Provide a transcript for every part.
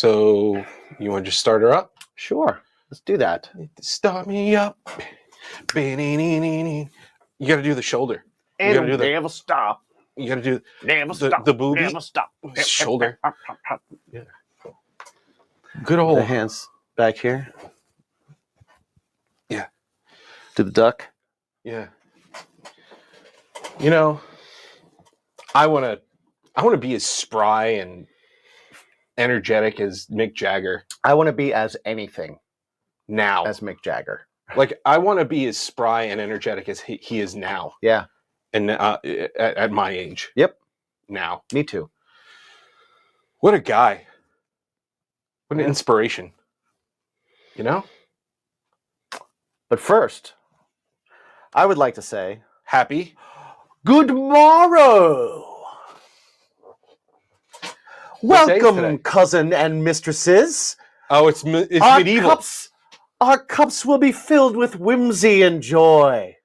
So you want to just start her up? Sure. Let's do that. Start me up. You got to do the shoulder. You got to do the. Never stop. You got to do Never stop. the booty. Never stop. Shoulder. Yeah. Good old The hands back here. Yeah. Do the duck. Yeah. You know, I want to be as spry and energetic as Mick Jagger. I want to be as anything Now. as Mick Jagger. Like, I want to be as spry and energetic as he is now. Yeah. And at my age. Yep. Now. Me too. What a guy. What an inspiration. You know? But first, I would like to say, Happy. good morrow. What day is Welcome, today? cousin and mistresses. Oh, it's medieval. Our cups will be filled with whimsy and joy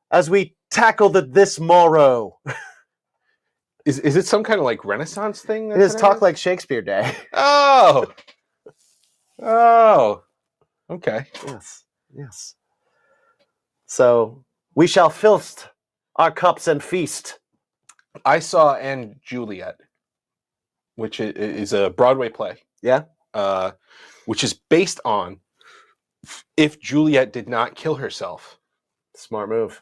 as we tackle this morrow. Is it some kind of like Renaissance thing? It is Talk Like Shakespeare Day. Oh. Okay. Yes. So we shall filth our cups and feast. I saw *And Juliet*, which is a Broadway play. Yeah. Which is based on if Juliet did not kill herself. Smart move.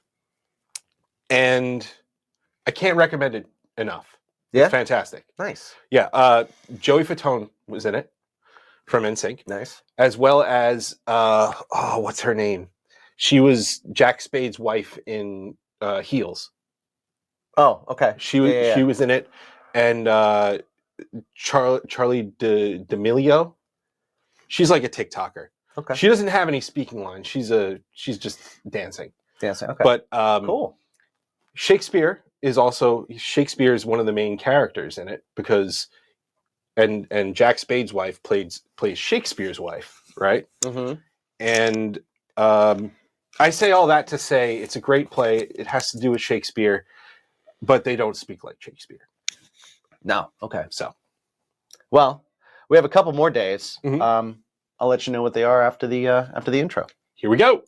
And I can't recommend it enough. Yeah. It's fantastic. Nice. Yeah. Joey Fatone was in it from NSYNC. Nice. As well as what's her name? She was Jack Spade's wife in Heels. Oh, okay. She was in it, and Charlie D'Amelio. She's like a TikToker. Okay. She doesn't have any speaking lines. She's just dancing. Dancing. Okay. But cool. Shakespeare is one of the main characters in it because, and Jack Spade's wife plays Shakespeare's wife, right? Mm-hmm. And I say all that to say it's a great play. It has to do with Shakespeare, but they don't speak like Shakespeare. No. Okay. So, well, we have a couple more days. Mhm. I'll let you know what they are after the intro. Here we go.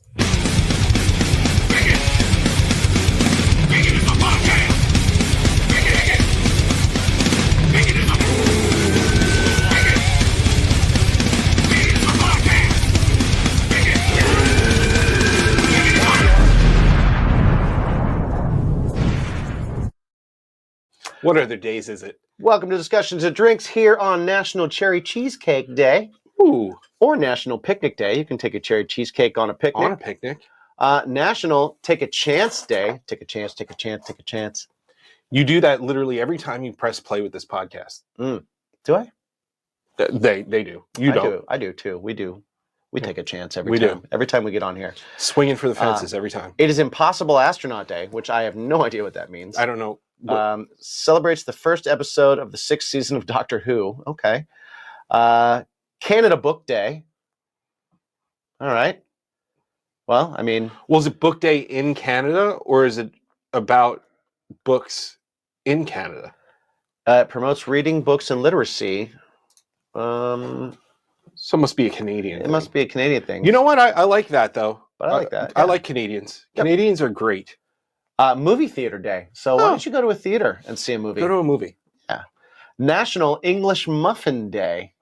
What other days is it? Welcome to Discussions and Drinks here on National Cherry Cheesecake Day. Ooh. Or National Picnic Day. You can take a cherry cheesecake on a picnic. On a picnic. National Take a Chance Day. Take a chance, take a chance, take a chance. You do that literally every time you press play with this podcast. Do I? They do. You don't. I do too. We do. We take a chance every We time. do. Every time we get on here. Swinging for the fences every time. It is Impossible Astronaut Day, which I have no idea what that means. I don't know. Celebrates the first episode of the 6th season of Doctor Who. Okay. Canada Book Day. All right. Well, I mean... Was it Book Day in Canada, or is it about books in Canada? It promotes reading, books, and literacy. So it must be a Canadian thing. Must be a Canadian thing. You know what? I like that, though. But I like that. I Yeah. like Canadians. Yep. Canadians are great. Movie Theater Day. So why don't you go to a theater and see a movie? Go to a movie. Yeah. National English Muffin Day.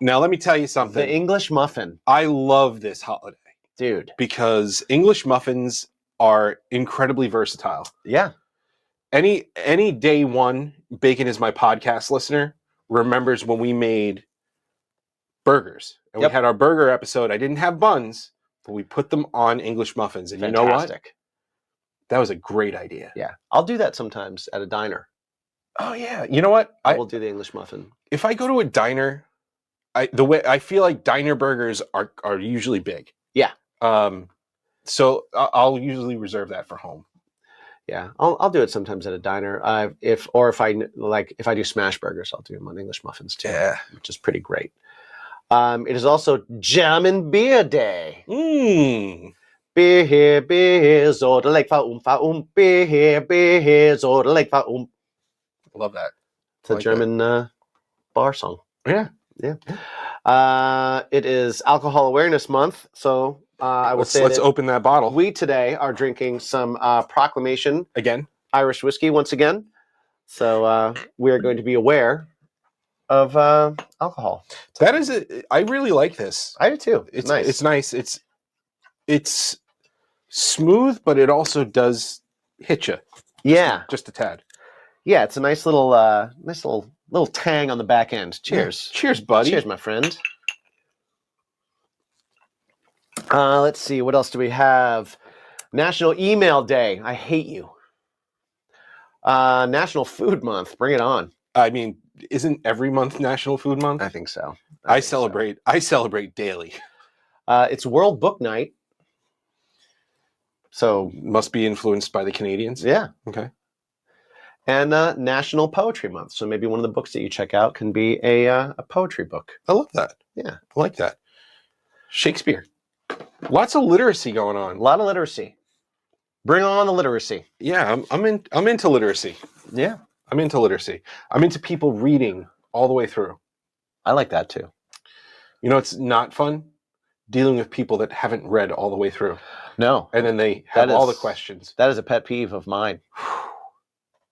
Now, let me tell you something. The English muffin. I love this holiday. Dude. Because English muffins are incredibly versatile. Yeah. Any day one Bacon is my podcast listener remembers when we made burgers. And we had our burger episode. I didn't have buns, but we put them on English muffins. And Fantastic. You know what? That was a great idea. Yeah. I'll do that sometimes at a diner. Oh, yeah. You know what? I will do the English muffin. If I go to a diner, I feel like diner burgers are usually big. Yeah. So I'll usually reserve that for home. Yeah, I'll do it sometimes at a diner. If I do smash burgers, I'll do them on English muffins too. Yeah, which is pretty great. It is also Jam and Beer Day. Beer here, beer, so the lake fa beer here, beer, so the lake fa Love that. It's a German bar song. Yeah. It is Alcohol Awareness Month, so I will say Let's that open that bottle. we today are drinking some Proclamation Again. Irish whiskey once again. So we are going to be aware of alcohol. That is I really like this. I do too. It's nice. It's nice. It's smooth, but it also does hit you. Yeah. Just a tad. Yeah, it's a nice little tang on the back end. Cheers. Yeah. Cheers, buddy. Cheers, my friend. Let's see, what else do we have? National Email Day. I hate you. National Food Month. Bring it on. I mean, isn't every month National Food Month? I think so. I celebrate daily. It's World Book Night. So must be influenced by the Canadians. Yeah. Okay. And National Poetry Month. So maybe one of the books that you check out can be a poetry book. I love that. Yeah. I like that. Shakespeare. Lots of literacy going on. A lot of literacy. Bring on the literacy. Yeah, I'm into literacy. Yeah. I'm into literacy. I'm into people reading all the way through. I like that too. You know, it's not fun dealing with people that haven't read all the way through. No. And then they have all the questions. That is a pet peeve of mine.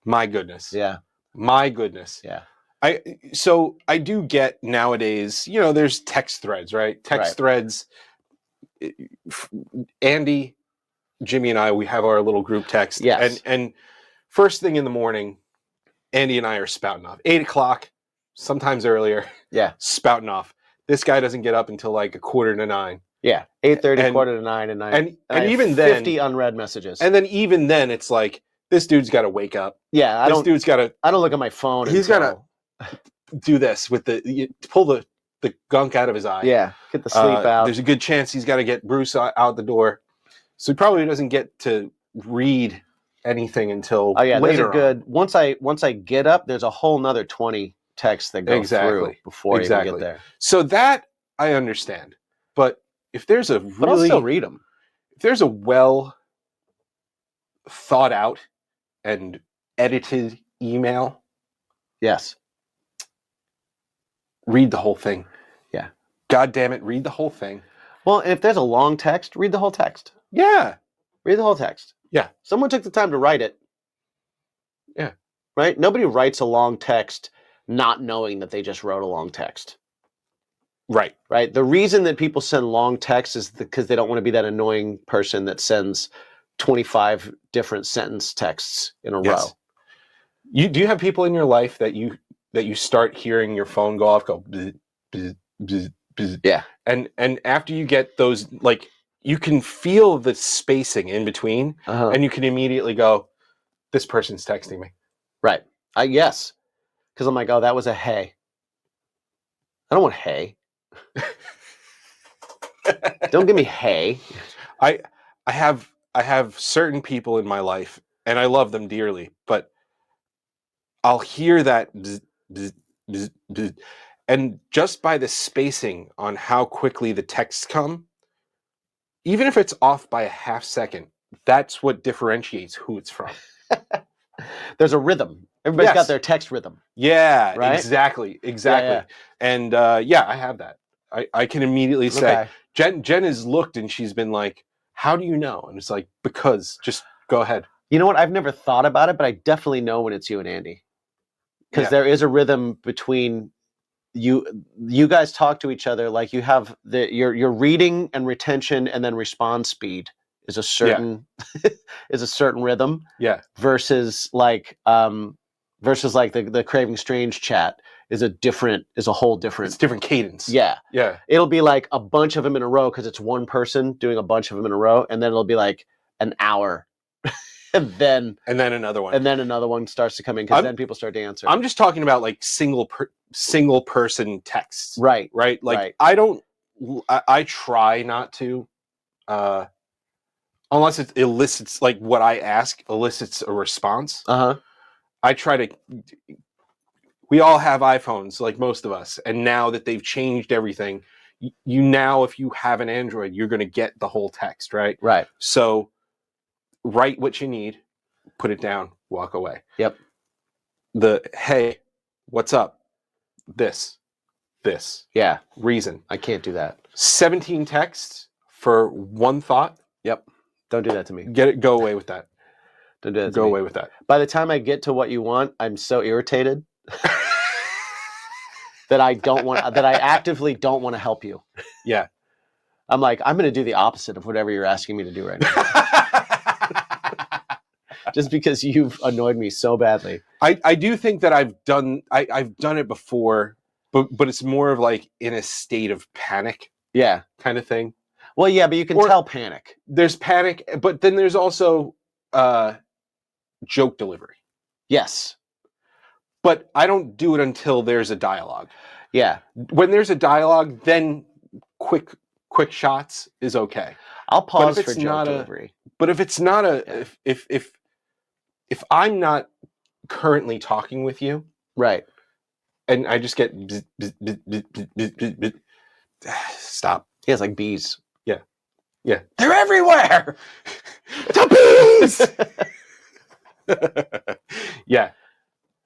My goodness. Yeah. My goodness. Yeah. So I do get nowadays, you know, there's text threads, right? Text threads. Andy, Jimmy, and I, we have our little group text. Yes. And first thing in the morning, Andy and I are spouting off. 8 o'clock, sometimes earlier. Yeah. Spouting off. This guy doesn't get up until like 8:45. Yeah. 8:30, 8:45, and 9. And even then 50 unread messages. And then even then it's like, this dude's got to wake up. Yeah. I don't look at my phone. He's got to do this with pull the gunk out of his eye. Yeah. Get the sleep out. There's a good chance he's got to get Bruce out the door. So he probably doesn't get to read anything until later on. Once I get up, there's a whole nother 20 texts that go through before I even get there. So that I understand. But if there's but I'll still read them. If there's a well thought out and edited email, yes, read the whole thing. Yeah. God damn it, read the whole thing. Well, if there's a long text, read the whole text. Yeah. Read the whole text. Yeah. Someone took the time to write it. Yeah. Right? Nobody writes a long text not knowing that they just wrote a long text. Right. Right? The reason that people send long texts is because they don't want to be that annoying person that sends 25 different sentence texts in a row. Do you have people in your life that you start hearing your phone go off, go bzz, bzz, bzz, bzz. Yeah. And after you get those, like, you can feel the spacing in between, and you can immediately go, this person's texting me. Right. Yes. Because I'm like, oh, that was a hey. I don't want hey. Don't give me hey. I have certain people in my life, and I love them dearly, but I'll hear that bzz, bzz, bzz, bzz, and just by the spacing on how quickly the texts come, even if it's off by a half second, that's what differentiates who it's from. There's a rhythm. Everybody's got their text rhythm. Yeah, right? Exactly. Yeah. And I have that. I can immediately say, Jen has looked and she's been like, how do you know? And it's like, because, just go ahead. You know what? I've never thought about it, but I definitely know when it's you and Andy. Because there is a rhythm between you guys talk to each other, like you have your reading and retention and then response speed is a certain is a certain rhythm. Yeah. Versus like the Craving Strange chat is a whole different. It's different cadence. Yeah. Yeah. It'll be like a bunch of them in a row because it's one person doing a bunch of them in a row, and then it'll be like an hour. And then another one. And then another one starts to come in because then people start to answer. I'm just talking about like single person texts. Right. Right. Like I try not to, unless it elicits, like what I ask elicits a response. I try to. We all have iPhones, like most of us, and now that they've changed everything, you now, if you have an Android, you're going to get the whole text, right? Right. So write what you need, put it down, walk away. Yep. Hey, what's up? This. this. Yeah. Reason. I can't do that. 17 texts for one thought. Yep. Don't do that to me. Go away with that. Don't do that to Go me. away with that. By the time I get to what you want, I'm so irritated that I actively don't want to help you. Yeah. I'm like, I'm going to do the opposite of whatever you're asking me to do right now. Just because you've annoyed me so badly. I do think that I've done it before, but it's more of like in a state of panic. Yeah. Kind of thing. Well, yeah, but you can tell panic. There's panic, but then there's also joke delivery. Yes. But I don't do it until there's a dialogue. Yeah. When there's a dialogue, then quick shots is okay. I'll pause for joke delivery. But if it's not if I'm not currently talking with you, right, and I just get stop. Yeah, it's like bees. Yeah, yeah, they're everywhere. The bees. Yeah,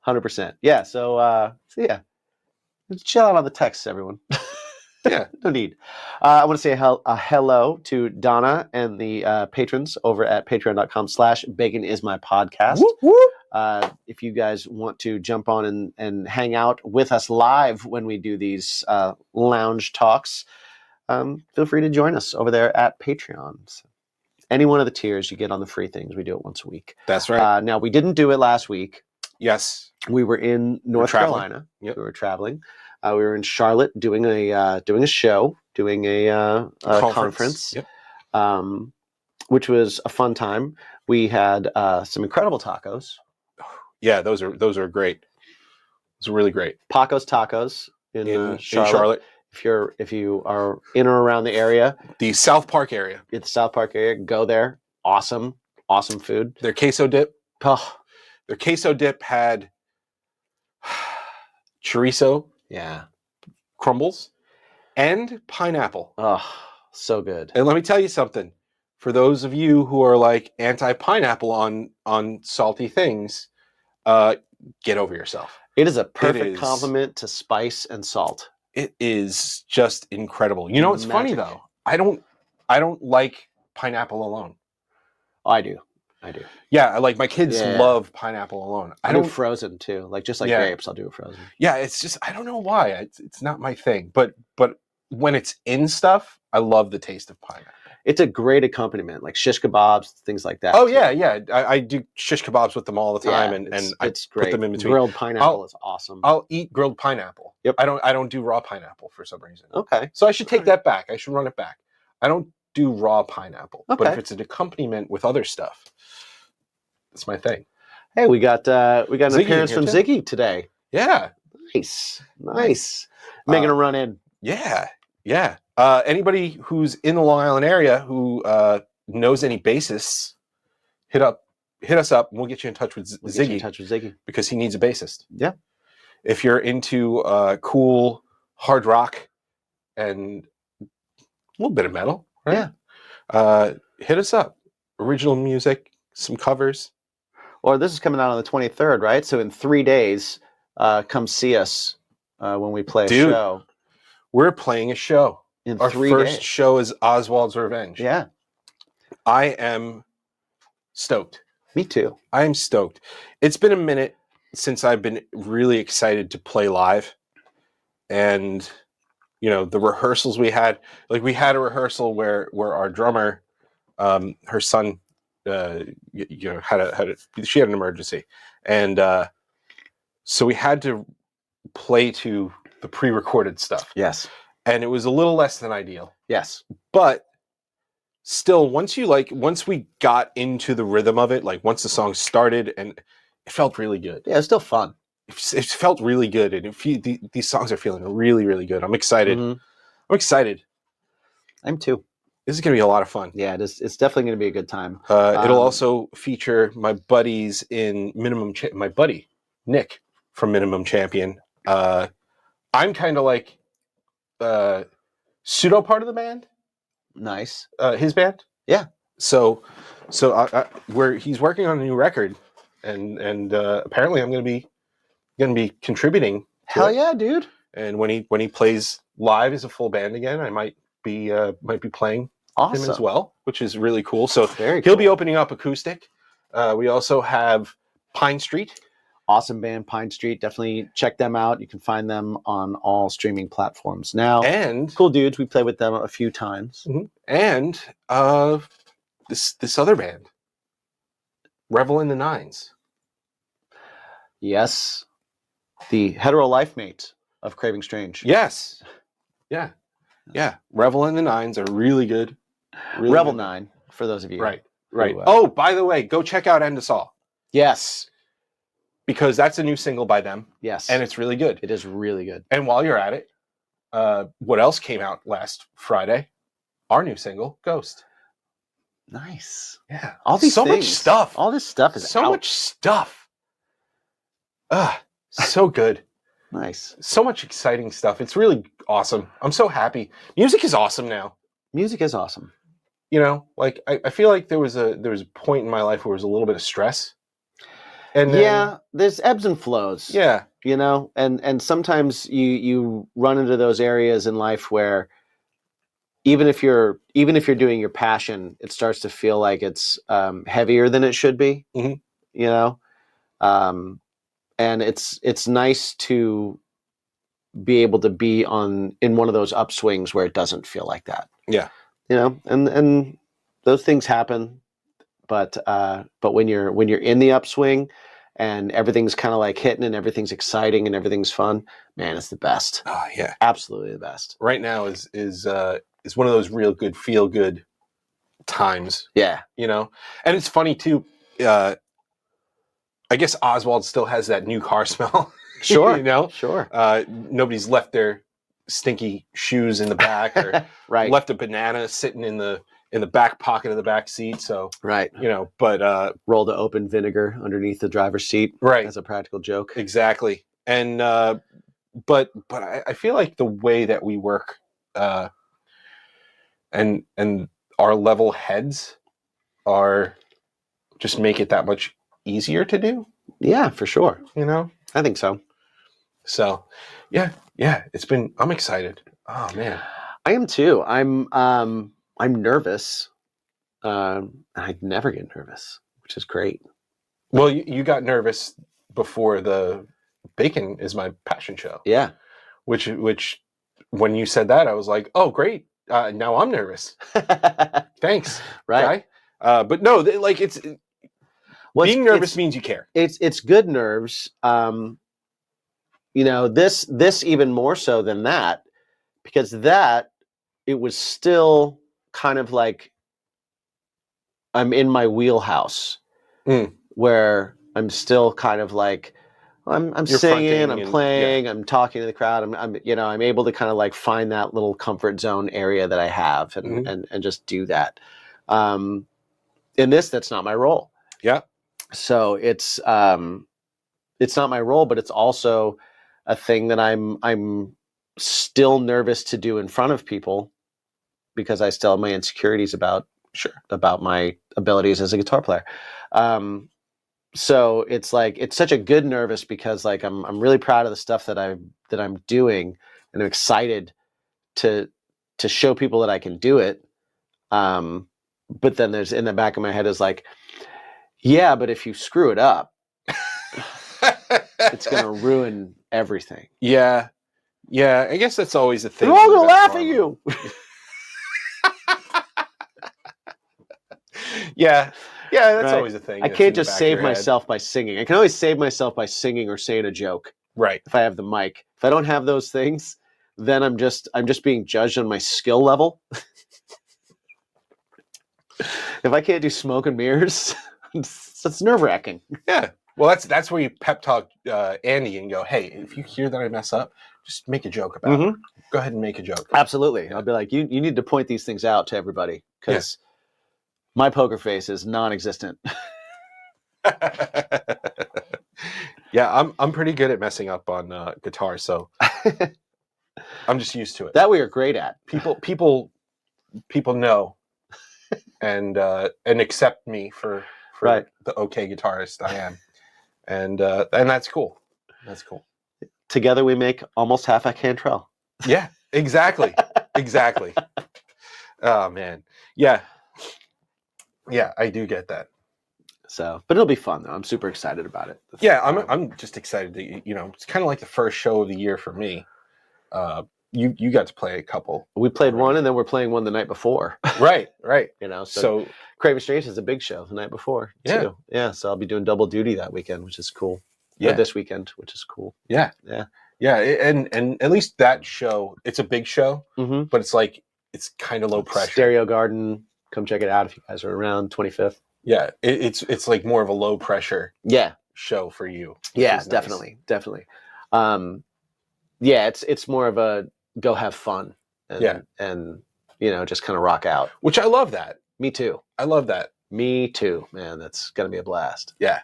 100%. Yeah. So yeah, just chill out on the texts, everyone. Yeah, no need. I want to say a hello to Donna and the patrons over at patreon.com/baconismypodcast. Whoop, whoop. If you guys want to jump on and hang out with us live when we do these lounge talks, feel free to join us over there at Patreon. So any one of the tiers you get on the free things. We do it once a week. That's right. Now, we didn't do it last week. Yes. We were in North Carolina. Yep. We were traveling. We were in Charlotte doing a show, doing a conference, yep. Which was a fun time. We had some incredible tacos. Yeah, those are great. Those are really great. Pacos Tacos in Charlotte. If you are in or around the area, the South Park area. It's the South Park area. Go there. Awesome food. Their queso dip. Oh. Their queso dip had chorizo. Yeah. Crumbles and pineapple. Oh, so good. And let me tell you something. For those of you who are like anti-pineapple on salty things, get over yourself. It is a perfect complement to spice and salt. It is just incredible. You know what's funny though? I don't like pineapple alone. I do. Yeah, like my kids love pineapple alone. I do frozen too. Like just like grapes, I'll do it frozen. Yeah, it's just I don't know why. It's not my thing. But when it's in stuff, I love the taste of pineapple. It's a great accompaniment, like shish kebabs, things like that. Oh too. Yeah. I do shish kebabs with them all the time, and it's I put them in between. Grilled pineapple is awesome. I'll eat grilled pineapple. Yep. I don't do raw pineapple for some reason. Okay. So I should take that back. I should run it back. I don't do raw pineapple. Okay. But if it's an accompaniment with other stuff, it's my thing. Hey, we got an appearance from Ziggy today. Yeah. Nice. Making a run in. Yeah. Anybody who's in the Long Island area who knows any bassists, hit us up and we'll get you in touch with Ziggy. Because he needs a bassist. Yeah. If you're into cool hard rock and a little bit of metal, right? Yeah. Hit us up. Original music, some covers. Or this is coming out on the 23rd, right? So in 3 days, come see us when we play a show. We're playing a show. Our first show is Oswald's Revenge. Yeah. I am stoked. Me too. I am stoked. It's been a minute since I've been really excited to play live. And, the rehearsals we had, like we had a rehearsal where our drummer, her son, she had an emergency. And so we had to play to the pre-recorded stuff. Yes. And it was a little less than ideal. Yes. But still, once we got into the rhythm of it, like once the song started, and it felt really good. Yeah, it's still fun. It felt really good. And these songs are feeling really, really good. I'm excited. Mm-hmm. I'm excited. I'm too. This is going to be a lot of fun. Yeah, it's definitely going to be a good time. It'll also feature my buddies in my buddy, Nick, from Minimum Champion. I'm kind of like pseudo part of the band. Nice. His band. Yeah. So he's working on a new record, and apparently I'm going to be contributing. Hell yeah, dude. And when he plays live as a full band again, I might be playing him as well, which is really cool. So he'll be opening up acoustic. We also have Pine Street. Awesome band, Pine Street. Definitely check them out. You can find them on all streaming platforms now. And cool dudes. We played with them a few times. And this other band, Revel in the Nines. Yes, the hetero life mate of Craving Strange. Yes, yeah. Revel in the Nines are really good. Really Revel good. 9 for those of you. Right. Who, Oh, by the way, go check out End of Saw. Yes. Because that's a new single by them. Yes. And it's really good. It is really good. And while you're at it, what else came out last Friday? Our new single, Ghost. Nice. Yeah. All these so things. Much stuff. All this stuff is so out. much stuff. So good. Nice. So much exciting stuff. It's really awesome. I'm so happy. Music is awesome now. Music is awesome. You know, like I feel like there was a point in my life where there was a little bit of stress. And then, there's ebbs and flows. Yeah. You know, and sometimes you run into those areas in life where even if you're doing your passion, it starts to feel like it's heavier than it should be. Mm-hmm. You know, and it's nice to be able to be in one of those upswings where it doesn't feel like that. Yeah. You know, and those things happen, but when you're in the upswing and everything's kind of like hitting and everything's exciting and everything's fun, man, it's the best. Oh yeah, absolutely the best. Right now is one of those real good feel good times. Yeah, you know, and it's funny too. I guess Oswald still has that new car smell. Sure, you know, sure. Nobody's left their stinky shoes in the back or right. left a banana sitting in the back pocket of the back seat. So right, you know, but roll the open vinegar underneath the driver's seat, right, as a practical joke. Exactly. And but I feel like the way that we work, and our level heads are just make it that much easier to do. Yeah, for sure. You know, I think so. So, yeah, I'm excited. Oh man, I am too. I'm nervous. I never get nervous, which is great. Well, you got nervous before the Bacon is My Passion show. Yeah. Which when you said that, I was like, oh great. Now I'm nervous. Thanks. Right. Guy. But no, like being nervous means you care. It's good nerves. You know, this even more so than that, because it was still kind of like I'm in my wheelhouse, where I'm still kind of like I'm singing, I'm playing, I'm talking to the crowd, I'm able to kind of like find that little comfort zone area that I have and just do that. In this, that's not my role. Yeah. So it's not my role, but it's also a thing that I'm still nervous to do in front of people because I still have my insecurities about my abilities as a guitar player. So it's like it's such a good nervous because like I'm really proud of the stuff that I'm doing, and I'm excited to show people that I can do it. But then there's in the back of my head is like, yeah, but if you screw it up, it's going to ruin everything. Yeah. I guess that's always the thing. They're all going to laugh at you. Yeah, that's always a thing. I can't just save myself by singing. I can always save myself by singing or saying a joke. Right. If I have the mic. If I don't have those things, then I'm just being judged on my skill level. If I can't do smoke and mirrors, it's nerve-wracking. Yeah. Well, that's where you pep talk Andy and go, hey, if you hear that I mess up, just make a joke about it. Go ahead and make a joke. Absolutely. I'll be like, you need to point these things out to everybody because my poker face is non-existent. Yeah, I'm pretty good at messing up on guitar, so I'm just used to it. That we are great at. People know and accept me for the okay guitarist I am, and that's cool. That's cool. together we make almost half a Cantrell. Yeah, exactly. Exactly. Oh man. Yeah. Yeah, I do get that. So, but it'll be fun though. I'm super excited about it. Yeah, I'm just excited to, it's kind of like the first show of the year for me. You got to play a couple. We played already. one, and then we're playing one the night before. Right. So Craven Strange is a big show the night before too. Yeah, so I'll be doing double duty that weekend, which is cool. Yeah, or this weekend, which is cool. Yeah. And at least that show, it's a big show, Mm-hmm. but it's like it's kind of low pressure. Stereo Garden, come check it out if you guys are around 25th. Yeah, it's like more of a low pressure show for you. Yeah, definitely. Yeah, it's more of a go have fun and just kind of rock out. Which I love that. Me too. I love that. Me too, man. That's gonna be a blast. Yeah.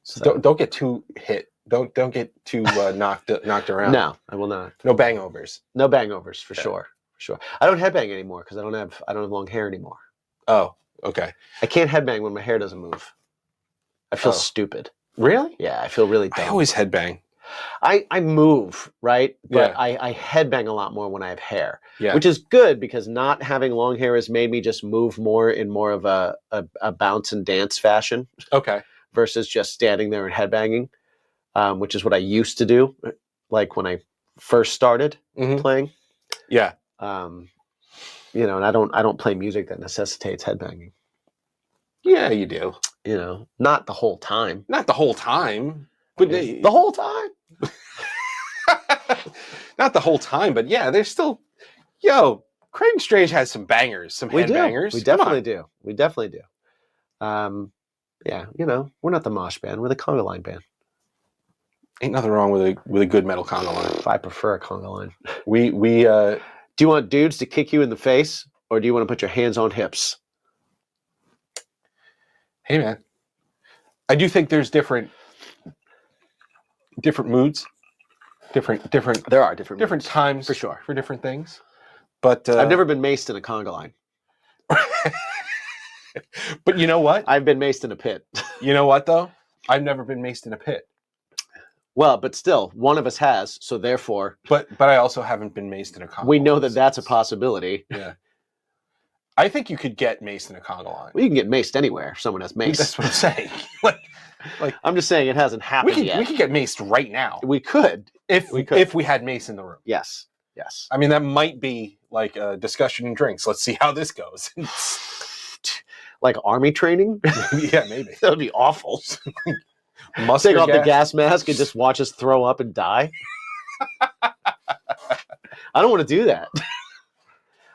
So don't get too hit. Don't get too knocked around. No, I will not. No bangovers. No bangovers for sure. For sure. I don't headbang anymore because I don't have long hair anymore. Oh, okay. I can't headbang when my hair doesn't move. I feel stupid. Really? Yeah, I feel really dumb. I always headbang. I move, right? But Yeah. I headbang a lot more when I have hair. Yeah. Which is good because not having long hair has made me just move more in more of a bounce and dance fashion. Okay. Versus just standing there and headbanging, which is what I used to do, like when I first started playing. Yeah. And I don't play music that necessitates headbanging. Yeah, you do. Not the whole time. Not the whole time, but the whole time. Not the whole time, but yeah, there's still. Craig Strange has some bangers, some headbangers. We definitely do. We definitely do. Yeah, we're not the mosh band. We're the conga line band. Ain't nothing wrong with a good metal conga line. I prefer a conga line. We Do you want dudes to kick you in the face, or do you want to put your hands on hips? Hey man, I do think there's different moods, different. There are different moods, times for sure for different things. But I've never been maced in a conga line. But you know what? I've been maced in a pit. You know what though? I've never been maced in a pit. Well, but still, one of us has, so therefore. But I also haven't been maced in a conga line. We know that that's a possibility. Yeah. I think you could get maced in a conga line. Well, you can get maced anywhere if someone has mace. That's what I'm saying. like I'm just saying it hasn't happened yet. We could get maced right now. We could. If we had mace in the room. Yes. I mean, that might be like a discussion and drinks. Let's see how this goes. Like army training? Yeah, maybe. That would be awful. Mustard Take off gas. the gas mask and just watch us throw up and die. I don't want to do that.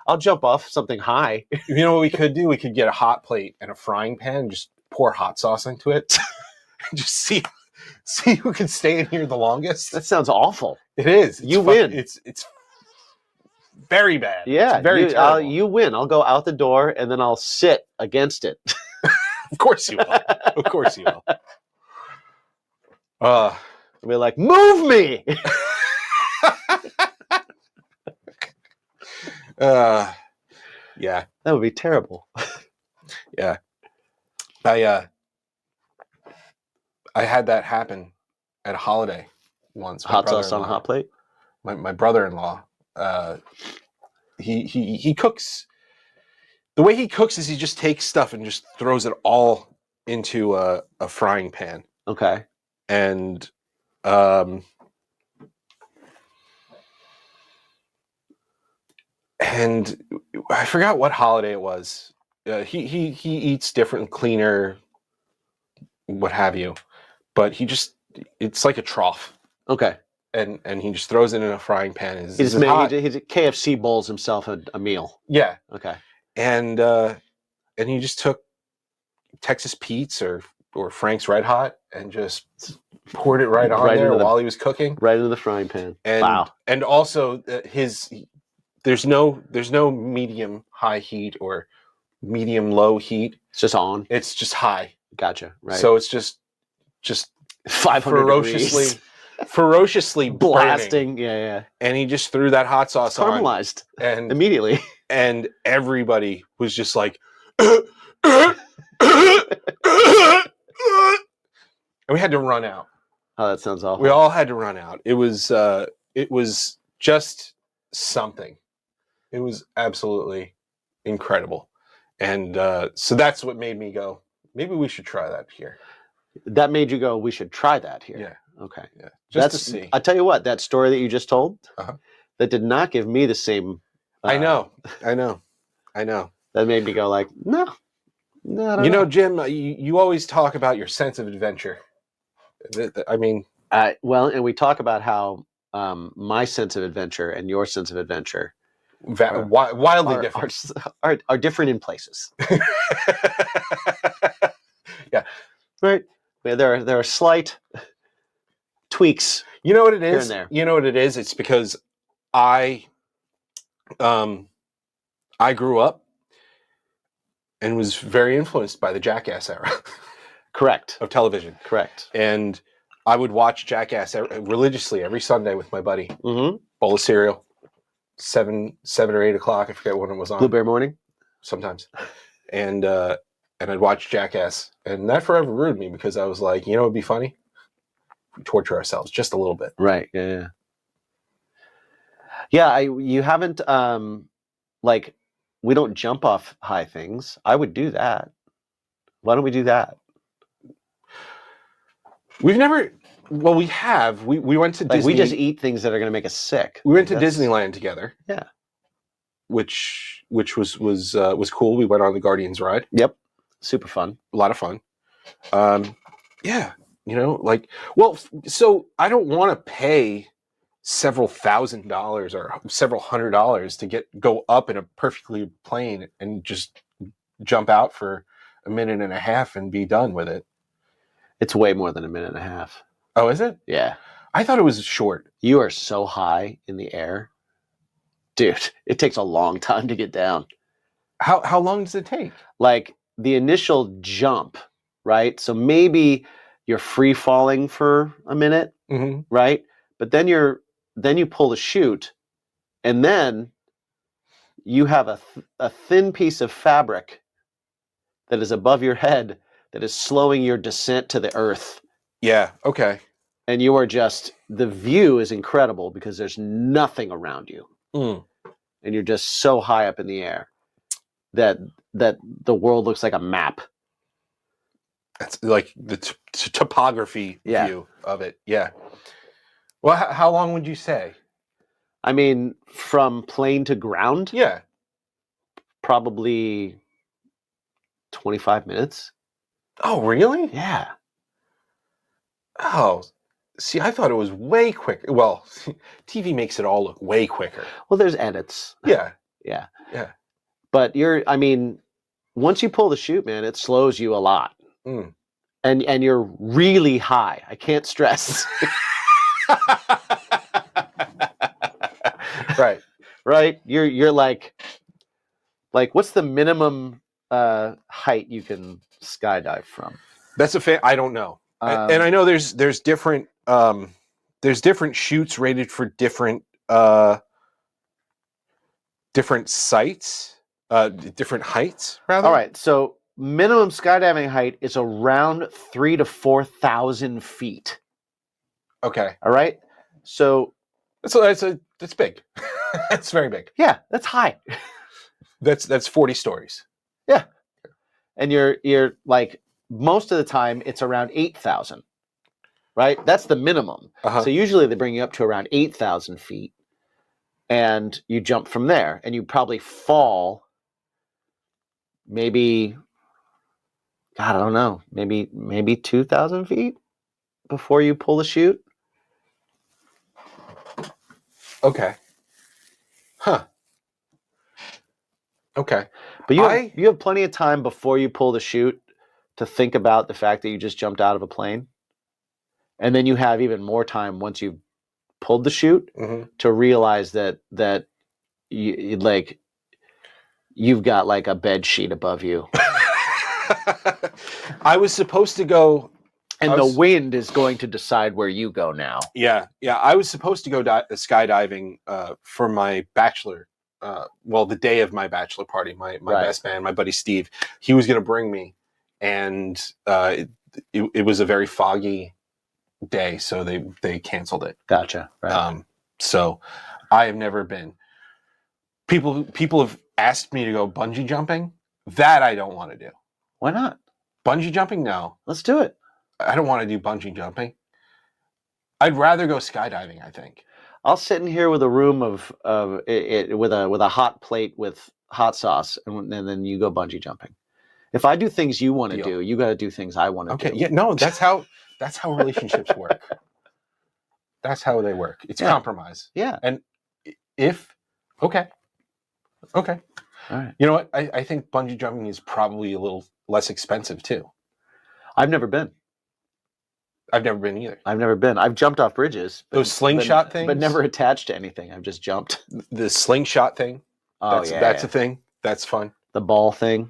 I'll jump off something high. You know what we could do? We could get a hot plate and a frying pan and just pour hot sauce into it. And just see who can stay in here the longest. That sounds awful. It is. You win. It's very bad. Yeah, it's very terrible. You win. I'll go out the door and then I'll sit against it. Of course you will. Of course you will. I'll be like, move me. Yeah. That would be terrible. Yeah. I had that happen at a holiday once. Hot sauce on a hot plate? My brother-in-law, he cooks. The way he cooks is he just takes stuff and just throws it all into a frying pan. Okay. And I forgot what holiday it was. He eats different, cleaner, what have you, but it's like a trough. Okay. And he just throws it in a frying pan. He KFC bowls himself a meal. Yeah. Okay. And he just took Texas Pete's or Frank's Red Hot and just poured it right on there while he was cooking. Right into the frying pan. And, wow. And also there's no medium high heat or medium low heat. It's just on. It's just high. Gotcha. Right. So it's just 500 ferociously blasting. burning. Yeah. And he just threw that hot sauce caramelized and immediately. And everybody was just like, and we had to run out. Oh, that sounds awful. We all had to run out. It was just something. It was absolutely incredible. And so that's what made me go, maybe we should try that here. That made you go, we should try that here. Yeah. Okay. Yeah. Just to That's, see. I tell you what, that story that you just told, Uh-huh. that did not give me the same. I know. That made me go like, no, I don't You know, know. Jim, you always talk about your sense of adventure. I mean, Well, and we talk about how my sense of adventure and your sense of adventure wildly different. Are different in places. Yeah. Right. Yeah, there are slight tweaks. You know what it Here is? and there. You know what it is? It's because I grew up and was very influenced by the Jackass era. Correct. Of television. Correct. And I would watch Jackass religiously every Sunday with my buddy. Mm-hmm. Bowl of cereal, 7 or 8 o'clock. I forget when it was on. Blueberry morning. Sometimes. And I'd watch Jackass, and that forever ruined me because I was like, you know, it'd be funny. We torture ourselves just a little bit. Right. Yeah. Yeah. You haven't like, we don't jump off high things. I would do that. Why don't we do that? We've never. Well, we have. We went to Disney. We just eat things that are going to make us sick. We went to Disneyland together. Yeah. Which was cool. We went on the Guardians ride. Yep. Super fun. A lot of fun. Yeah. You know, like, well, so I don't want to pay several $1,000s or several $100s to go up in a perfectly plane and just jump out for a minute and a half and be done with it. It's way more than a minute and a half. Oh, is it? Yeah. I thought it was short. You are so high in the air. Dude, it takes a long time to get down. How long does it take? Like the initial jump, right? So maybe you're free falling for a minute, mm-hmm. right? But then you pull the chute, and then you have a thin piece of fabric that is above your head that is slowing your descent to the earth. Yeah, okay. And you are the view is incredible because there's nothing around you. Mm. And you're just so high up in the air that the world looks like a map. That's like the topography view of it. Yeah. Well, how long would you say? I mean, from plane to ground? Yeah. Probably 25 minutes. Oh, really? Yeah. Oh, see, I thought it was way quicker. Well, TV makes it all look way quicker. Well, there's edits. Yeah. Yeah. Yeah. But once you pull the chute, man, it slows you a lot. Mm. And you're really high. I can't stress. Right. Right? You're like what's the minimum height you can skydive from? That's I don't know. And I know there's different chutes rated for different sites, different heights rather. All right. So minimum skydiving height is around 3,000 to 4,000 feet. Okay. All right. So that's big. That's very big. Yeah, that's high. That's 40 stories. Yeah. And you're like, most of the time it's around 8,000. Right? That's the minimum. Uh-huh. So usually they bring you up to around 8,000 feet and you jump from there and you probably fall maybe, God, I don't know, maybe 2,000 feet before you pull the chute. Okay. Huh. Okay. But you have plenty of time before you pull the chute to think about the fact that you just jumped out of a plane. And then you have even more time once you've pulled the chute mm-hmm. to realize that you've got like a bed sheet above you. I was supposed to go, and the wind is going to decide where you go now. Yeah. I was supposed to go skydiving for my bachelor. The day of my bachelor party. My best man, my buddy Steve, he was going to bring me, and it was a very foggy day, so they canceled it. Gotcha. Right. So I have never been. People have asked me to go bungee jumping. That I don't want to do. Why not? Bungee jumping? No. Let's do it. I don't want to do bungee jumping. I'd rather go skydiving, I think. I'll sit in here with a room of it with a hot plate with hot sauce, and then you go bungee jumping. If I do things you want to Deal. do, you got to do things I want to do. Okay. Yeah. No. That's how relationships work. That's how they work. It's compromise. Yeah. And if okay. All right. You know what? I think bungee jumping is probably a little less expensive too. I've never been. I've never been either. I've never been. I've jumped off bridges. Those slingshot things? But never attached to anything. I've just jumped. The slingshot thing. Oh, That's a thing. That's fun. The ball thing.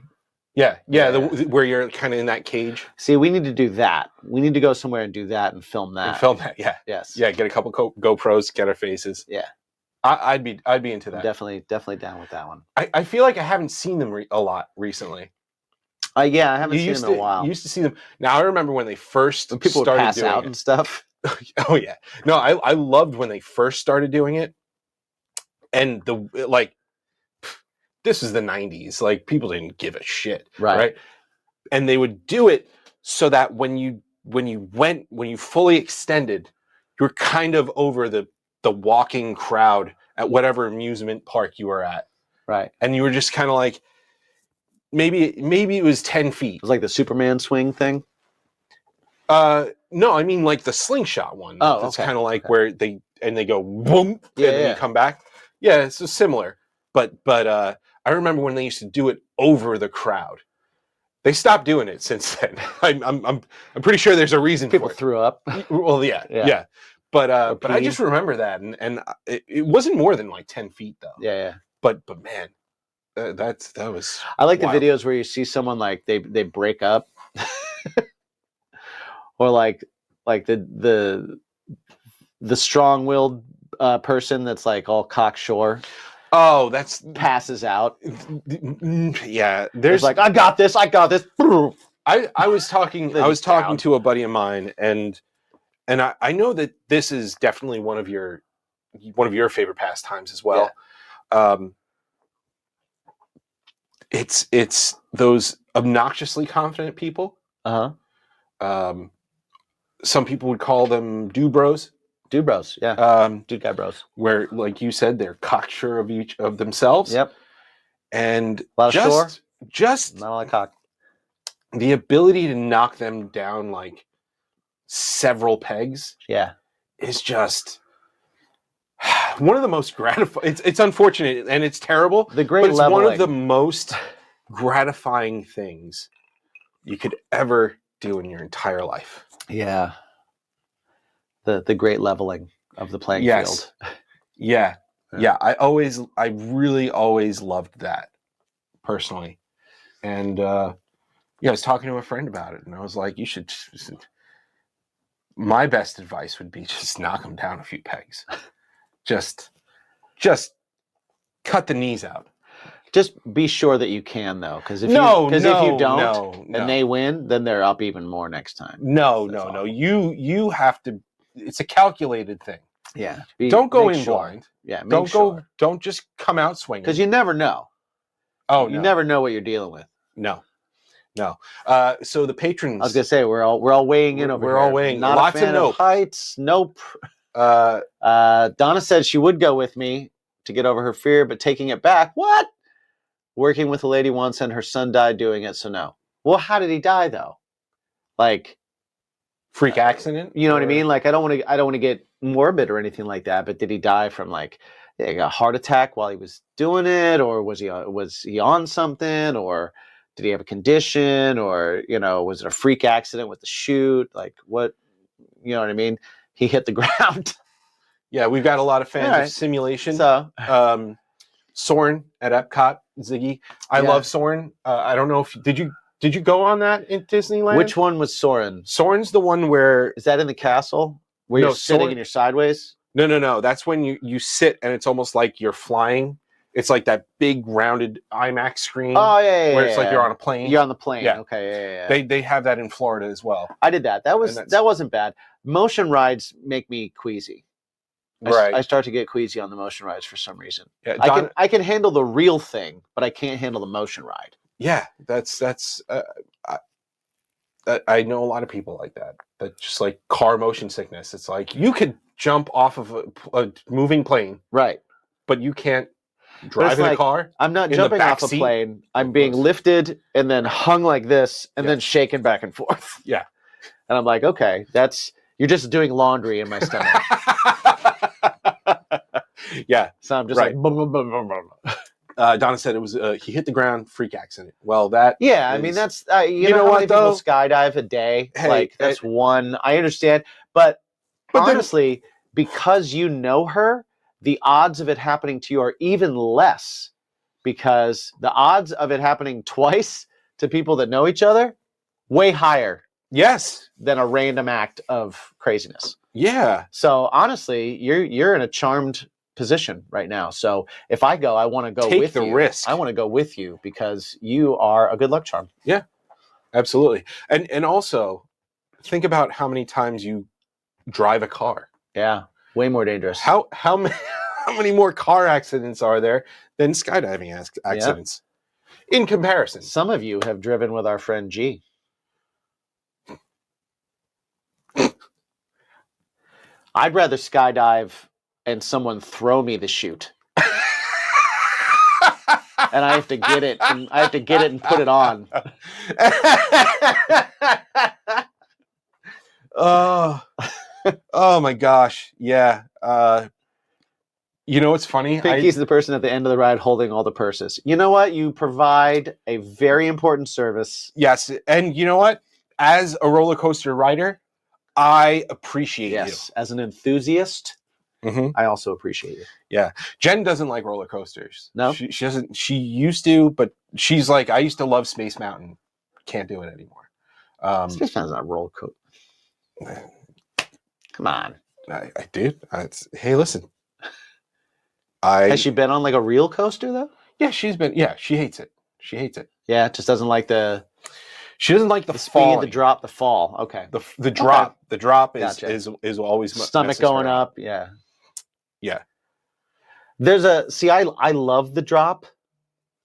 Yeah. Where you're kind of in that cage. See, we need to do that. We need to go somewhere and do that and film that. Yeah. Yes. Yeah, get a couple GoPros, get our faces. Yeah. I'd be into that. I'm definitely down with that one. I feel like I haven't seen them a lot recently. Yeah, I haven't seen them in a while. You used to see them. Now I remember when they first when people started would pass doing out it. and stuff. Oh yeah. No, I loved when they first started doing it. And this is the 90s. Like people didn't give a shit. Right. And they would do it so that when you fully extended, you're kind of over the walking crowd at whatever amusement park you were at. Right. And you were just kind of like, maybe it was 10 feet. It was like the Superman swing thing? No, I mean like the slingshot one. Oh, it's kind of like where they go boom, yeah, and then you come back. Yeah, it's similar. But I remember when they used to do it over the crowd. They stopped doing it since then. I'm pretty sure there's a reason People for it. threw up. Well, yeah. But I just remember that, and it wasn't more than like 10 feet though. Yeah. But man, that was. I like wild. the videos where you see someone like they break up, or like the strong-willed person that's like all cocksure. Oh, that's passes out. Yeah, there's like I got this. I was talking to a buddy of mine, and I know that this is definitely one of your favorite pastimes as well. Yeah. It's those obnoxiously confident people. Some people would call them do-bros. Do-bros, yeah. Dude guy bros. Where, like you said, they're cocksure of each of themselves. Yep. And a lot of just not a lot of cock. The ability to knock them down like several pegs. Yeah. Is just one of the most gratifying. It's unfortunate and it's terrible. The great but it's leveling. One of the most gratifying things you could ever do in your entire life. Yeah. The great leveling of the playing field. Yeah. I really always loved that personally. And I was talking to a friend about it, and I was like, you should. My best advice would be just knock them down a few pegs. just cut the knees out. Just be sure that you can, though, because if you don't and they win, then they're up even more next time. No. You have to. It's a calculated thing. Yeah. Don't go in blind. Yeah. Don't just come out swinging. Because you never know. Oh, you never know what you're dealing with. No. So the patrons. I was gonna say we're all weighing in over here. We're all weighing. Not Lots a fan of of heights. Nope. Donna said she would go with me to get over her fear, but taking it back. What? Working with a lady once, and her son died doing it. So no. Well, how did he die though? Like. Freak accident? You know what I mean? Like I don't want to get morbid or anything like that, but did he die from like a heart attack while he was doing it, or was he on something, or did he have a condition, or was it a freak accident with the chute? Like what, you know what I mean? He hit the ground. Yeah, we've got a lot of fans of simulation. So Soarin' at Epcot, Ziggy. I love Soarin'. I don't know if did you go on that in Disneyland? Which one was Soarin'? Soarin's the one where... Is that in the castle? Where you're sitting and you're sideways? No. That's when you sit and it's almost like you're flying. It's like that big rounded IMAX screen. Oh, yeah. Where it's like you're on a plane. You're on the plane. Yeah. Okay, yeah. They have that in Florida as well. I did that. That wasn't bad. motion rides make me queasy. Right. I start to get queasy on the motion rides for some reason. Yeah, I can handle the real thing, but I can't handle the motion ride. Yeah, I know a lot of people like that. That just like car motion sickness. It's like you could jump off of a moving plane, Right. but you can't But drive it's in a like, car. I'm not in the jumping back off a seat. plane. I'm Of being course. lifted and then hung like this and then Yes. shaken back and forth. Yeah. And I'm like, okay, you're just doing laundry in my stomach. Yeah. So I'm just Right. like, boom, boom, boom, boom, boom. Donna said it was he hit the ground, freak accident. Well, that Yeah, I is- mean that's you know know how what, many people though? skydive a day? Hey, Like that's one. I understand, but But then- honestly, because you know her, the odds of it happening to you are even less. Because the odds of it happening twice to people that know each other, way higher yes, than a random act of craziness. yeah, So honestly, you're in a charmed position right now. So if I go, I want to go Take with the you. risk. I want to go with you because you are a good luck charm. absolutely. And also think about how many times you drive a car. Yeah, way more dangerous. How many how many more car accidents are there than skydiving accidents in comparison? Some of you have driven with our friend G. I'd rather skydive and someone throw me the chute. And I have to get it and put it on. Oh my gosh. Yeah. You know what's funny? Pinky's the person at the end of the ride holding all the purses. You know what? You provide a very important service. Yes, and you know what? As a roller coaster rider, I appreciate Yes, as an enthusiast, you. Mm-hmm. I also appreciate you. Yeah, Jen doesn't like roller coasters. No? She doesn't. She used to, but she's like, I used to love Space Mountain. Can't do it anymore. Space Mountain's not a roller coaster. Come on. I did. Hey, listen. Has she been on like a real coaster though? Yeah, she's been. Yeah, she hates it. She hates it. Yeah, just doesn't like the. She doesn't like the speed, the drop, the fall. Okay. The drop. Okay. The drop is Gotcha. is always stomach going up. Yeah. Yeah. There's I love the drop.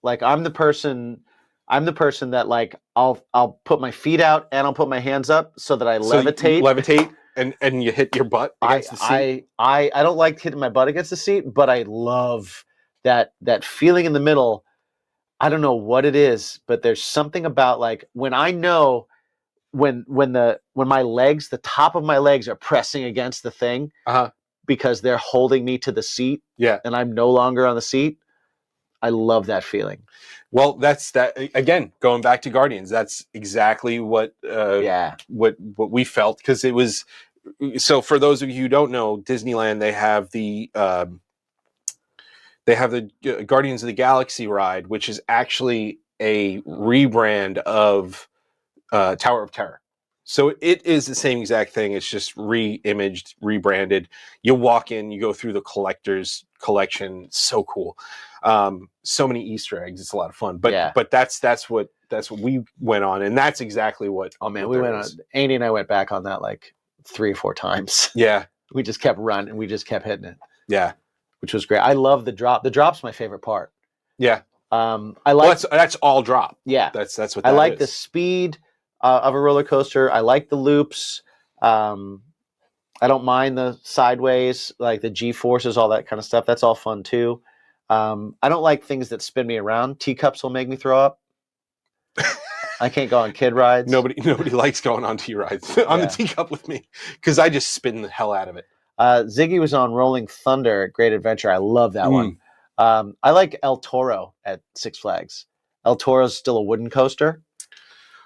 Like I'm the person that like I'll put my feet out and I'll put my hands up so that I levitate. Levitate and you hit your butt against the seat. I don't like hitting my butt against the seat, but I love that feeling in the middle. I don't know what it is, but there's something about like when I know when my legs, the top of my legs are pressing against the thing because they're holding me to the seat. Yeah. And I'm no longer on the seat. I love that feeling. Well, that's that again, going back to Guardians, that's exactly what what we felt, because it was. So for those of you who don't know, Disneyland, they have the Guardians of the Galaxy ride, which is actually a rebrand of Tower of Terror. So it is the same exact thing. It's just re-imaged, rebranded. You walk in, you go through the collector's collection. It's so cool. So many Easter eggs. It's a lot of fun. But that's what we went on, and that's exactly what. Oh man, we went on. Andy and I went back on that like 3 or 4 times. Yeah, we just kept running. We just kept hitting it. Yeah, which was great. I love the drop. The drop's my favorite part. Yeah. I like that's all drop. Yeah, that's what I like. The speed of a roller coaster. I like the loops. I don't mind the sideways, like the G forces, all that kind of stuff. That's all fun too. I don't like things that spin me around. Teacups will make me throw up. I can't go on kid rides. Nobody likes going on T rides on the teacup with me, because I just spin the hell out of it. Ziggy was on Rolling Thunder at Great Adventure. I love that one. I like El Toro at Six Flags. El Toro's still a wooden coaster.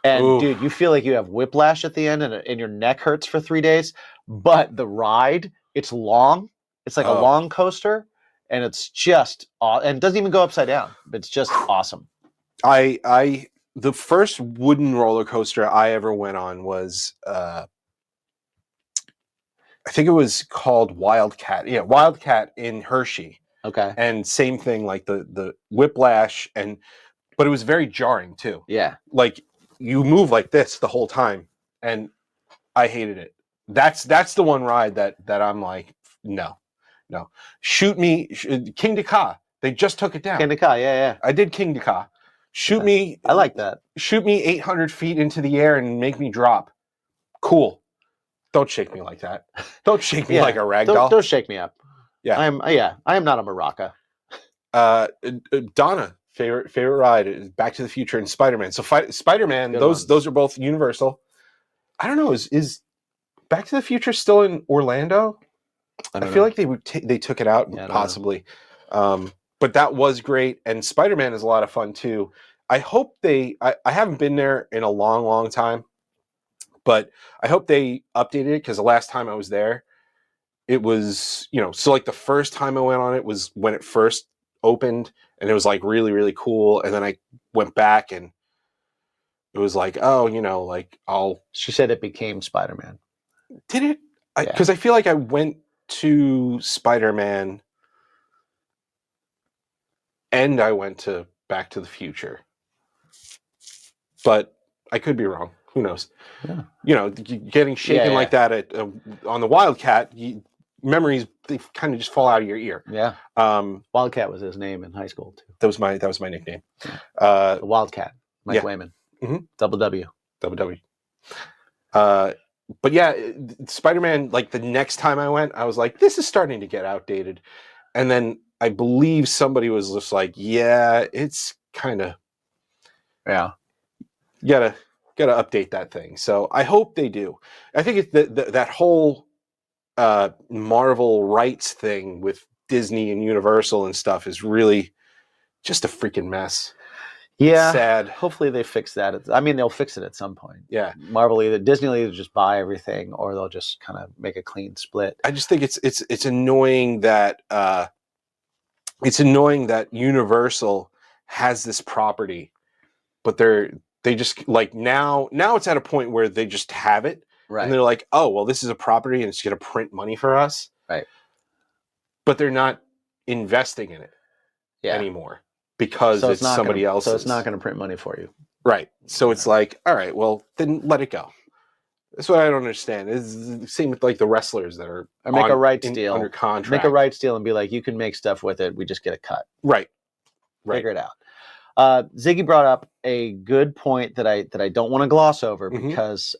And dude, you feel like you have whiplash at the end and your neck hurts for 3 days. But the ride, it's long. It's like a long coaster. And it's just, and it doesn't even go upside down. But it's just awesome. The first wooden roller coaster I ever went on was, I think it was called Wildcat. Yeah, Wildcat in Hershey. Okay. And same thing, like the whiplash, but it was very jarring too. Yeah. Like you move like this the whole time, and I hated it That's the one ride that I'm like, no. Shoot me, King Ka. They just took it down. King Ka, yeah. I did King Ka. Shoot me. I like that. Shoot me 800 feet into the air and make me drop. Cool. Don't shake me like that. Don't shake me like a rag doll. Don't shake me up. Yeah. I am not a maraca. Donna, favorite ride is Back to the Future and Spider-Man. So Spider-Man, those are both Universal. I don't know, is Back to the Future still in Orlando? I feel like they took it out, possibly. But that was great, and Spider-Man is a lot of fun too. I hope I haven't been there in a long, long time, but I hope they updated it, because the last time I was there, it was, so like the first time I went on it was when it first opened, and it was like really, really cool. And then I went back, and it was like, oh, like She said it became Spider-Man. Did it? Because I feel like I went to Spider-Man and I went to Back to the Future, but I could be wrong. Who knows? Yeah. Getting shaken like that on the Wildcat, memories, they kind of just fall out of your ear. Yeah. Wildcat was his name in high school too. That was my nickname. The Wildcat, Mike Wayman. Mm-hmm. Double W. But yeah, Spider-Man, like the next time I went, I was like, this is starting to get outdated. And then I believe somebody was just like, yeah, it's kind of, you gotta update that thing. So I hope they do. I think it's that whole Marvel rights thing with Disney and Universal and stuff is really just a freaking mess. Yeah, sad. Hopefully they fix that. I mean, they'll fix it at some point. Yeah, Disney will either just buy everything, or they'll just kind of make a clean split. I just think it's annoying that Universal has this property, but they just like now it's at a point where they just have it, right? And they're like, oh well, this is a property and it's going to print money for us, right? But they're not investing in it anymore. Because it's somebody else's. So it's not going to print money for you. Right. So it's like, all right, well, then let it go. That's what I don't understand. It's the same with like the wrestlers that are make a rights deal under contract. Make a rights deal and be like, you can make stuff with it. We just get a cut. Right. Figure it out. Ziggy brought up a good point that I don't want to gloss over, because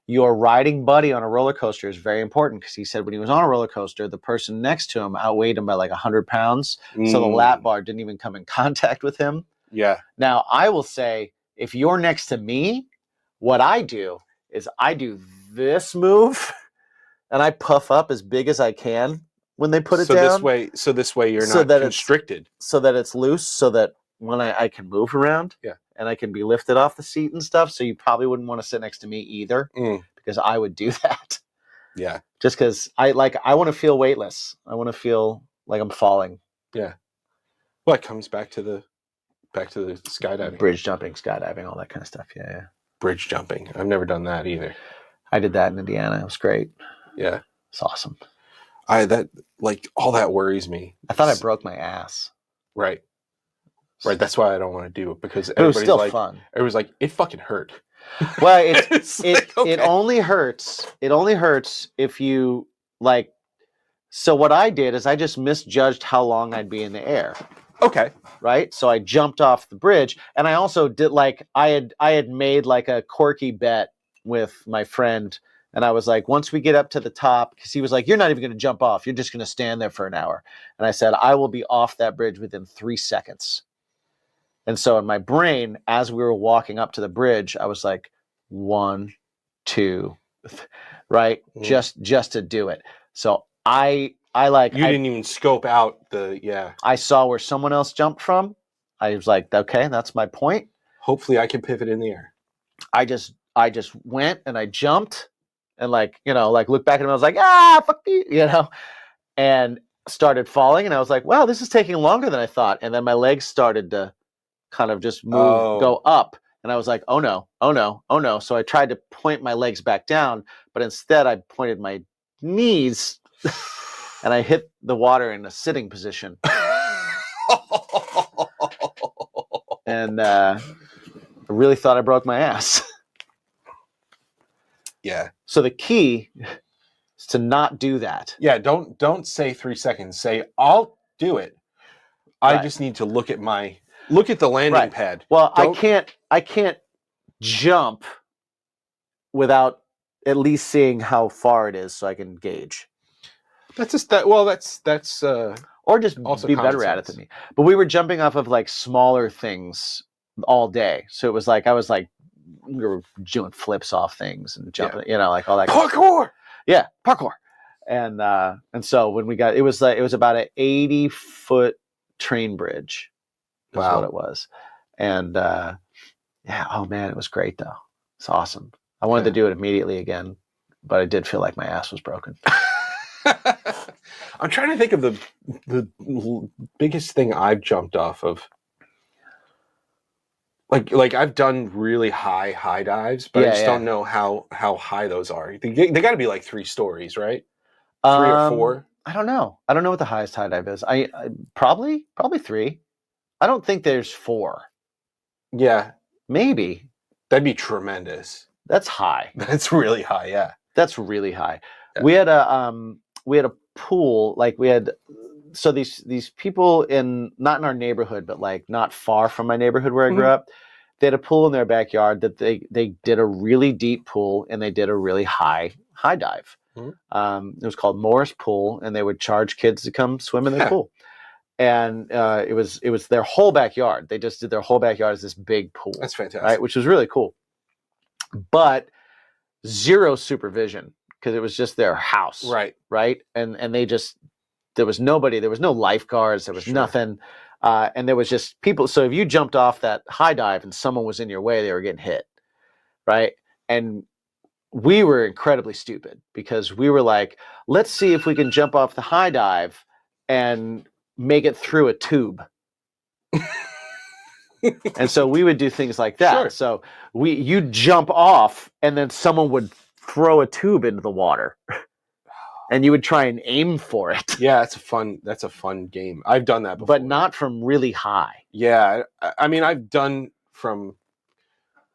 your riding buddy on a roller coaster is very important, because he said when he was on a roller coaster, the person next to him outweighed him by like 100 pounds. So the lap bar didn't even come in contact with him. Yeah. Now, I will say, if you're next to me, what I do is I do this move and I puff up as big as I can when they put it down. So this way you're not constricted. So that it's loose, so that when I can move around. Yeah. And I can be lifted off the seat and stuff. So you probably wouldn't want to sit next to me either, because I would do that. Yeah. Just because I want to feel weightless. I want to feel like I'm falling. Yeah. Well, it comes back to the skydiving. Bridge jumping, skydiving, all that kind of stuff. Yeah. Bridge jumping. I've never done that either. I did that in Indiana. It was great. Yeah. It's awesome. All that worries me. I thought I broke my ass. Right. Right, that's why I don't want to do it, because it was still like, fun. It was like, it fucking hurt. Well, it only hurts. It only hurts if you like. So what I did is I just misjudged how long I'd be in the air. Okay. Right. So I jumped off the bridge, and I also did I had made like a quirky bet with my friend, and I was like, once we get up to the top, because he was like, you're not even going to jump off. You're just going to stand there for an hour. And I said, I will be off that bridge within 3 seconds. And so in my brain, as we were walking up to the bridge, I was like, 1, 2, right? Just to do it. So I didn't even scope out I saw where someone else jumped from. I was like, okay, that's my point. Hopefully I can pivot in the air. I just went and I jumped and looked back at him. I was like, fuck you, and started falling. And I was like, wow, this is taking longer than I thought. And then my legs started to kind of just move, go up. And I was like, oh no. So I tried to point my legs back down, but instead I pointed my knees and I hit the water in a sitting position. And I really thought I broke my ass. Yeah. So the key is to not do that. Yeah, don't say 3 seconds. Say I'll do it. I Right. just need to look at the landing pad. Well, Don't, I can't jump without at least seeing how far it is so I can gauge. that's just that. Well, that's Or just also be common better at it sense. than me. But we were jumping off of like smaller things all day. So it was like we were doing flips off things and jumping, like all that kind of stuff. Parkour. Yeah, parkour. And so when we got it was about an 80-foot train bridge is Wow. what it was. And yeah, oh man, it was great though. It's awesome. I wanted to do it immediately again, but I did feel like my ass was broken. I'm trying to think of the biggest thing I've jumped off of. Like I've done really high dives, but I just don't know how high those are. They got to be like 3 stories, right? 3 or 4. I don't know. I don't know what the highest high dive is. I probably 3. I don't think there's 4. Yeah, Maybe. that'd be tremendous. That's high. That's really high. Yeah, That's really high. Yeah. We had a pool. Like we had, so these people not in our neighborhood, but like not far from my neighborhood where I grew up. They had a pool in their backyard that they did a really deep pool and they did a really high dive. It was called Morris Pool, and they would charge kids to come swim in their pool. And it was their whole backyard. They just did their whole backyard as this big pool. That's fantastic. Right, which was really cool. But zero supervision because it was just their house. Right. And there was nobody. There was no lifeguards. There was nothing. And there was just people. So if you jumped off that high dive and someone was in your way, they were getting hit. Right. And we were incredibly stupid because we were like, let's see if we can jump off the high dive and make it through a tube. And so we would do things like that. Sure. So you'd jump off and then someone would throw a tube into the water and you would try and aim for it. Yeah, that's a fun game. I've done that before. But not from really high. Yeah, I mean, I've done from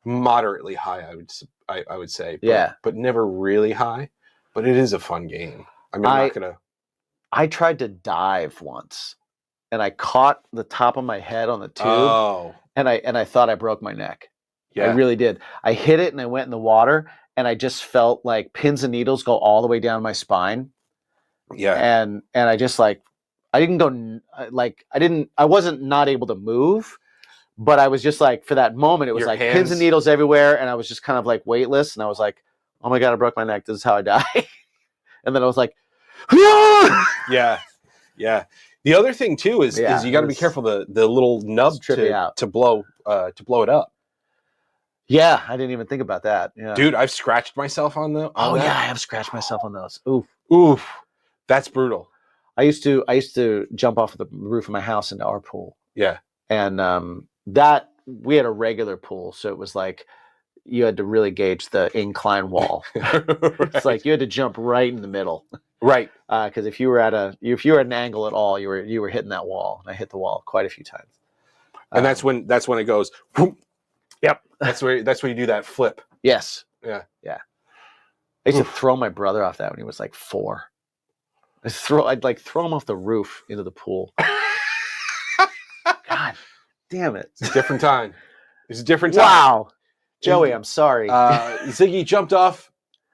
moderately high, I would say. But never really high. But it is a fun game. I mean, I'm not gonna. I tried to dive once, and I caught the top of my head on the tube. Oh. And I thought I broke my neck. Yeah. I really did. I hit it and I went in the water, and I just felt like pins and needles go all the way down my spine. Yeah. And I just like, I wasn't not able to move, but I was just like, for that moment, it was like pins and needles everywhere. And I was just kind of like weightless. And I was like, oh my God, I broke my neck. This is how I die. And then I was like, yeah. The other thing too is you got to be careful the little nub to blow it up. Yeah, I didn't even think about that. Yeah. Dude, I've scratched myself on that. Yeah, I have scratched myself on those. Oof. That's brutal. I used to jump off the roof of my house into our pool. Yeah. And that we had a regular pool, so it was like you had to really gauge the incline wall. Right. It's like you had to jump right in the middle. Right. Because if you were at an angle at all, you were hitting that wall. And I hit the wall quite a few times. And that's when it goes. Whoop. Yep. That's where you do that flip. Yes. Yeah. I used to throw my brother off that when he was like 4. I'd like throw him off the roof into the pool. God damn it. It's a different time. Wow. Joey, I'm sorry. Ziggy jumped off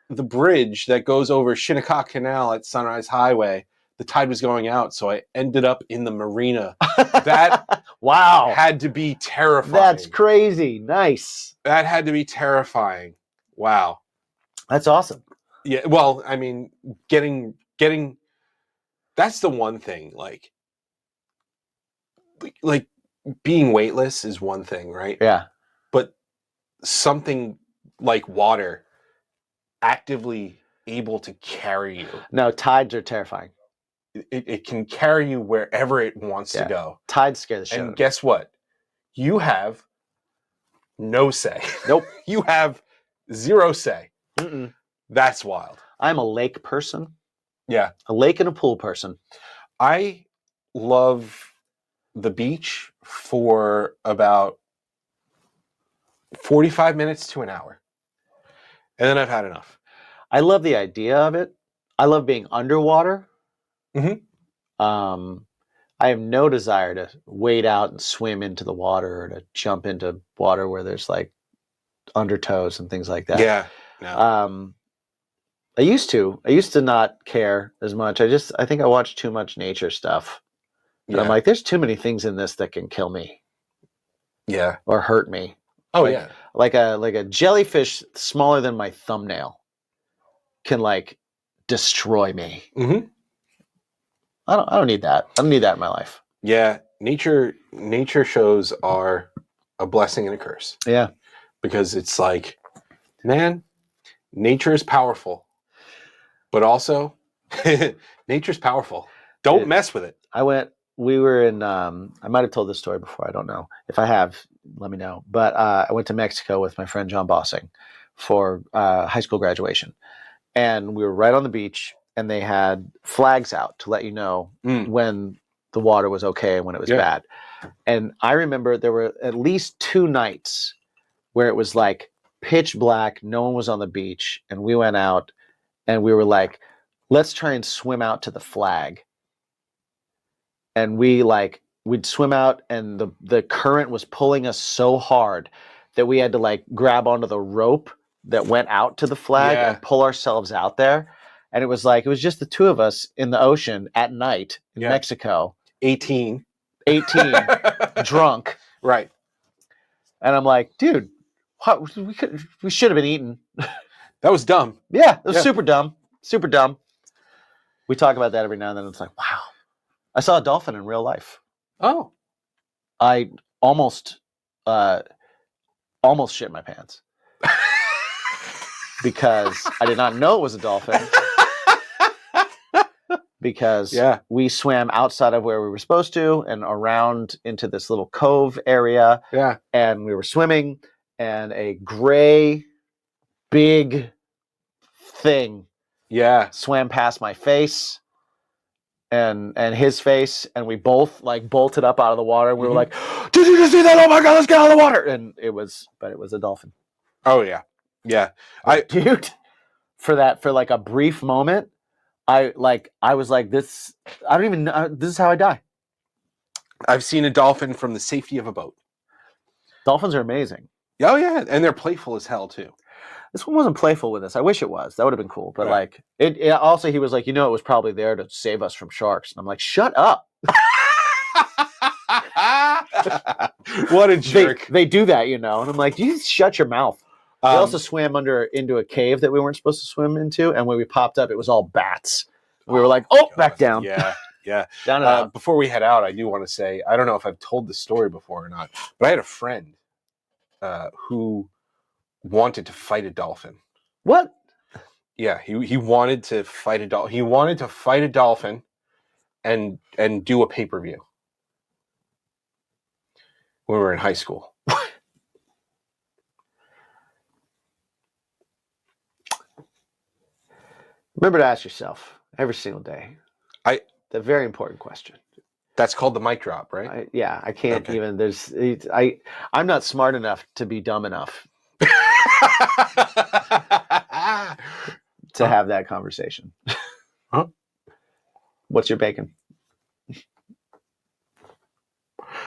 the bridge that goes over Shinnecock Canal at Sunrise Highway. The tide was going out, so I ended up in the marina. That wow had to be terrifying. That's crazy. Nice. That had to be terrifying. Wow. That's awesome. Yeah, well, I mean, getting that's the one thing, like being weightless is one thing, right? Yeah. But something like water actively able to carry you. No, tides are terrifying. It can carry you wherever it wants to go. Tides scare the shit out of me. And guess what? You have no say. Nope. You have zero say. Mm-mm. That's wild. I'm a lake person. Yeah. A lake and a pool person. I love the beach for about 45 minutes to an hour. And then I've had enough. I love the idea of it. I love being underwater. Mhm. I have no desire to wade out and swim into the water or to jump into water where there's like undertows and things like that. Yeah. No. I used to not care as much. I think I watched too much nature stuff. And I'm Yeah. like, there's too many things in this that can kill me Yeah. or hurt me. Oh like, yeah. Like a jellyfish smaller than my thumbnail can like destroy me. Mm-hmm. I don't need that. I don't need that in my life. Yeah. Nature shows are a blessing and a curse. Yeah. Because it's like, man, nature is powerful. But also nature's powerful. Don't mess with it. We were in I might have told this story before, I don't know. If I have, let me know. But I went to Mexico with my friend John Bossing for high school graduation. And we were right on the beach, and they had flags out to let you know when the water was okay and when it was bad. And I remember there were at least 2 nights where it was like pitch black, no one was on the beach, and we went out and we were like, let's try and swim out to the flag. And we'd swim out, and the current was pulling us so hard that we had to like grab onto the rope that went out to the flag and pull ourselves out there. And it was just the 2 of us in the ocean at night in Mexico. 18 drunk. Right. And I'm like, dude, we should have been eaten. That was dumb. Yeah, it was super dumb. Super dumb. We talk about that every now and then. It's like, wow. I saw a dolphin in real life. Oh. I almost shit my pants. Because I did not know it was a dolphin. Because we swam outside of where we were supposed to and around into this little cove area. Yeah. And we were swimming, and a gray, big thing swam past my face and his face, and we both like bolted up out of the water, and we were like, did you just see that? Oh my God, let's get out of the water. And it was a dolphin. Oh yeah. Yeah. Dude, for like a brief moment, I was like, this, I don't even know, this is how I die. I've seen a dolphin from the safety of a boat. Dolphins are amazing. Oh yeah, and they're playful as hell too. This one wasn't playful with us. I wish it was. That would have been cool. But like it also, he was like, it was probably there to save us from sharks. And I'm like, shut up. What a jerk. They do that, and I'm like, you just shut your mouth. They also swam into a cave that we weren't supposed to swim into, and when we popped up, it was all bats. We were like, back down. Yeah. Down and out. Before we head out, I do want to say, I don't know if I've told this story before or not, but I had a friend who wanted to fight a dolphin. What? Yeah, he wanted to fight a dolphin. He wanted to fight a dolphin and do a pay-per-view when we were in high school. Remember to ask yourself every single day the very important question. That's called the mic drop, right? I can't even. I'm not smart enough to be dumb enough to have that conversation. Huh? What's your bacon?